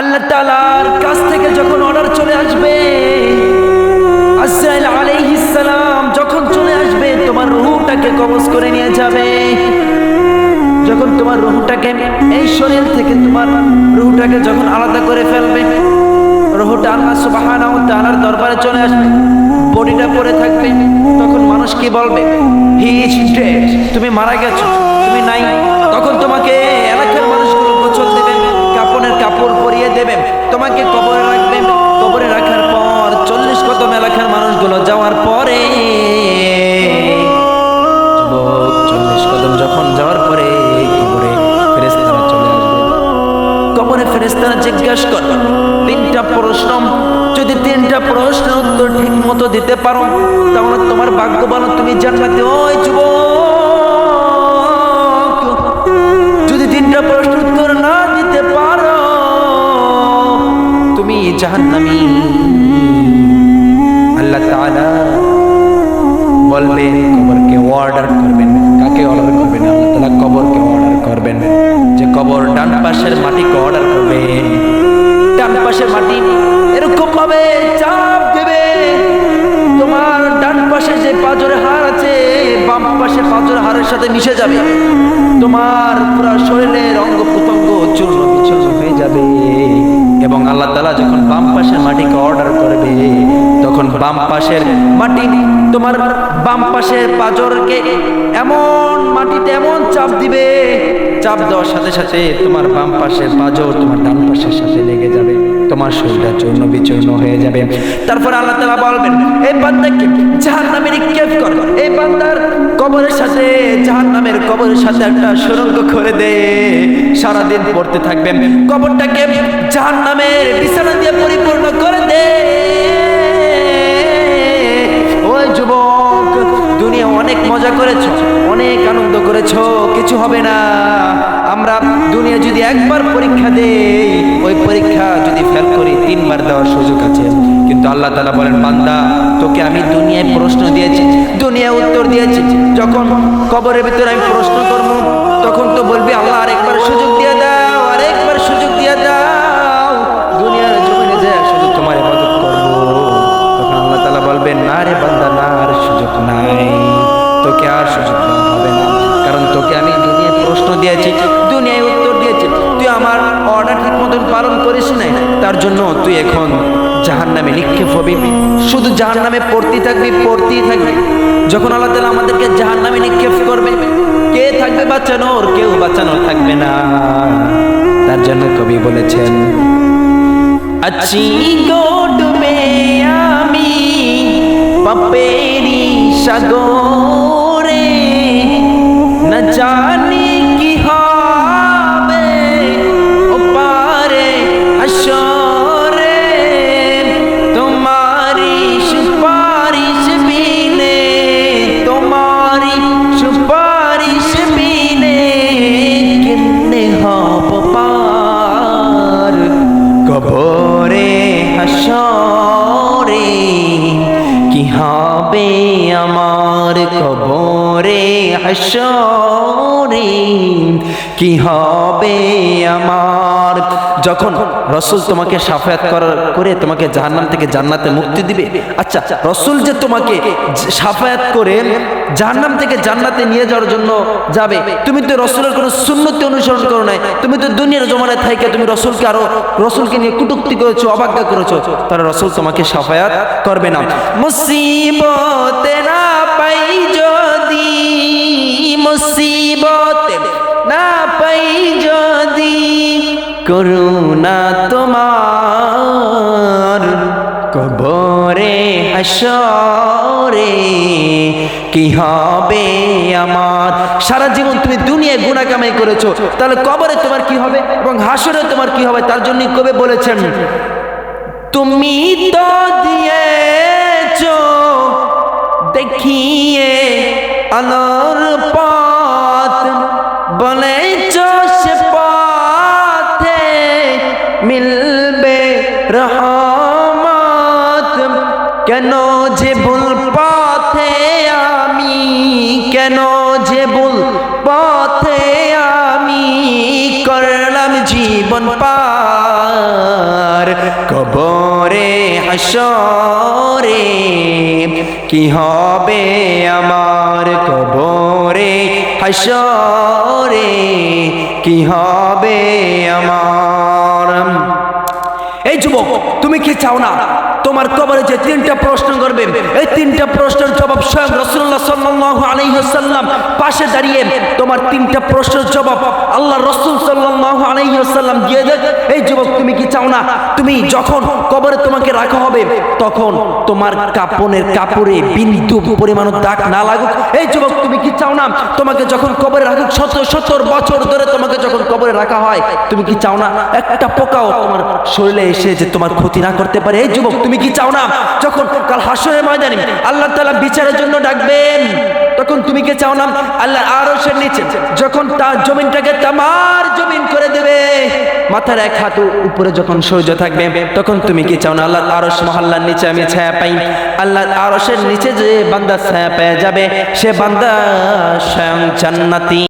আল্লাহ তাআলার কাছ থেকে যখন অর্ডার চলে আসবে, আজরাইল আলাইহিস সালাম যখন চলে আসবে, তোমার রূহটাকে কবজ করে নিয়ে যাবে। যখন তোমার রূহটাকে এই শরীর থেকে তোমার রূহটাকে যখন আলাদা করে ফেলবে, রূহটা আল্লাহ সুবহানাহু ওয়া তাআলার দরবারে চলে আসবে, বডিটা পড়ে থাকবে। তখন মানুষ কি বলবে? হি ইজ ডেড, তুমি মারা গেছো, তুমি নাই। তখন তোমাকে এলাকার মানুষগুলো গোসল দেবেন, কাপড়ের কাপড় পরিয়ে দেবেন, তোমাকে কবরে রাখবেন। কবরে রাখার পর 40 কদম এলাকার মানুষগুলো যাওয়ার পরে, 40 কদম যখন যাওয়ার পরে কবরে ফেরেশতারা চলে আসবে। কবরে ফেরেশতারা জিজ্ঞাসা করবে 3টা প্রশ্ন। যদি 3টা প্রশ্নের উত্তর ঠিক মতো দিতে পারো, তাহলে তোমার ভাগ্য ভালো, তুমি জান্নাতে। ওই যুবক, যদি 3টা প্রশ্নের উত্তর না দিতে পারো, তুমি জাহান্নামী। আল্লাহ তাআলা বলবেন, কবরকে অর্ডার করবেন। কাকে অর্ডার করবেন? আল্লাহ তাআলা কবরকে অর্ডার করবেন যে কবর ডান পাশের মাটিকে অর্ডার করবেন। ডান পাশের মাটি এরকম ভাবে চাপ দেবে, তোমার ডান পাশে যে পাঁজরের হাড় আছে বাম পাশে পাঁজরের হাড়ের সাথে মিশে যাবে। তোমার পুরো শরীরের অঙ্গ প্রত্যঙ্গ চূর্ণ বিচূর্ণ হয়ে যাবে। এবং আল্লাহ তাআলা যখন বাম পাশের মাটিকে অর্ডার করবে, তখন বাম পাশের মাটি তোমার বাম পাশের পাঁজরকে এমন মাটিতে এমন চাপ দিবে, চাপ দেওয়ার সাথে সাথে তোমার বাম পাশের পাঁজর তোমার ডান পাশের সাথে লেগে যাবে, তোমার শরীরটা চূর্ণ বিচূর্ণ হয়ে যাবে। তারপর আল্লাহ তাআলা বলবেন, এই বান্দাকে জাহান্নামে নিক্ষেপ কর। এই বান্দার কবরের সাথে জাহান্নামের কবরের সাথে একটা সুড়ঙ্গ করে দে। সারাদিন পড়তে থাকবেন, কবরটাকে জাহান্নামের বিছানা দিয়ে পরিপূর্ণ করে দে। ওই যুবক, দুনিয়া অনেক মজা করেছো, অনেক আনন্দ করেছো, কিছু হবে না। আমরা দুনিয়া যদি একবার পরীক্ষা দেই, ওই পরীক্ষা যদি ফেল করি 3বার দেওয়ার সুযোগ আছে। কিন্তু আল্লাহ তাআলা বলেন, বান্দা তোকে আমি দুনিয়ায় প্রশ্ন দিয়েছি, দুনিয়ায় উত্তর দিয়েছি। যখন কবরের ভিতরে আমি প্রশ্ন করব, তখন তো বলবি আল্লাহ আরেকবার সুযোগ দিয়ে দাও, আরেকবার সুযোগ দিয়ে দাও, দুনিয়ার জমিনে যায় শুধু তোমার ইবাদত করব। তখন আল্লাহ তাআলা বলবেন, না রে বান্দা, না, আর সুযোগ নাই, তোকে আর সুযোগ দেওয়া হবে না। কারণ তোকে আমি দুনিয়ায় প্রশ্ন দিয়েছি, দুনিয়ায় উত্তর দিয়েছি, তুই আমার অর্ডার ঠিক মতন পালন করিস নাই, তার জন্য তুই এখন জাহান্নামে নিক্ষেপ হবি। শুধু জাহান্নামে পড়তেই থাকবি, পড়তেই থাকবি। যখন আল্লাহ তাআলা আমাদেরকে জাহান্নামে নিক্ষেপ করবে, কে থাকবে বাঁচানোর? কেউ বাঁচানোর থাকবে না। তার জন্য কবি বলেছেন, আছি গোডবে আমি পাপেরি সাগরে, না জানি কি হবে ওপারে হাসরে, তোমারি সুপারিশ বিনে, তোমারি সুপারিশ বিনে কেমনে হব পার কবরে হাসরে, কি হবে আমার কবরে হাসরে, কি হবে আমার। যখন রাসূল তোমাকে শাফায়াত করে তোমাকে জাহান্নাম থেকে জান্নাতে মুক্তি দিবে, আচ্ছা রাসূল যে তোমাকে শাফায়াত করে জাহান্নাম থেকে জান্নাতে নিয়ে যাওয়ার জন্য যাবে, তুমি তো রাসূলের কোনো সুন্নতি অনুসরণ করো নাই, তুমি তো দুনিয়ার জমানায় থাইকে তুমি রাসূলকে নিয়ে কটূক্তি করেছো, অবজ্ঞা করেছো, তাহলে রাসূল তোমাকে শাফায়াত করবে না। মুসিবতে না পাই যদি, মুসিবতে না পাই যদি, করুণা তোমার কবরে হাসরে, কি হবে আমার। সারা জীবন তুমি দুনিয়ায় গুনাহ কামাই করেছো, তাহলে কবরে তোমার কি হবে এবং হাসরে তোমার কি হবে? তার জন্য কবি বলেছেন, তুমি তো দিয়েছো দেখিয়ে আলোর পথ, বলেছো সে পথে মিলবে রহমত, কেন যে ভুল পথে আমি, কেন যে ভুল পথে আমি করলাম জীবন পার। হাসরে কি হবে আমার কবরে হাসরে কি হবে আমার। এই যুবক, তুমি কি চাও না তোমার কবরে যে তিনটা প্রশ্ন করবে, এই তিনটা প্রশ্নের জবাব স্বয়ং রাসূলুল্লাহ সাল্লাল্লাহু আলাইহি ওয়াসাল্লাম পাশে দাঁড়িয়ে তোমার তিনটা প্রশ্নের জবাব আল্লাহ রাসূল সাল্লাল্লাহু আলাইহি ওয়াসাল্লাম দিয়ে দেন? এই যুবক, তুমি কি চাও না তুমি যখন কবরে তোমাকে রাখা হবে তখন তোমার কাপড়ে বিন্দু পরিমাণ দাগ না লাগুক? এই যুবক, তুমি কি চাও না তোমাকে যখন কবরে রাখুক 70 বছর ধরে তোমাকে যখন কবরে রাখা হয়, তুমি কি চাও না একটা পোকাও তোমার শরীরে এসে যে তোমার ক্ষতি না করতে পারে? এই যুবক, তুমি কি চাও না যখন কাল হাসরের ময়দানে আল্লাহ তাআলা বিচারের জন্য ডাকবেন, তখন তুমি কি চাও না আল্লাহর আরশের নিচে যখন তার জমিনটাকে তামার জমিন করে দেবে, মাথার এক হাত উপরে যখন সূর্য থাকবে, তখন তুমি কি চাও না আল্লাহর আরশ মহল্লার নিচে আমি ছায়া পাই? আল্লাহর আরশের নিচে যে বান্দা ছায়া পেয়ে যাবে সে বান্দা স্বয়ং জান্নাতি।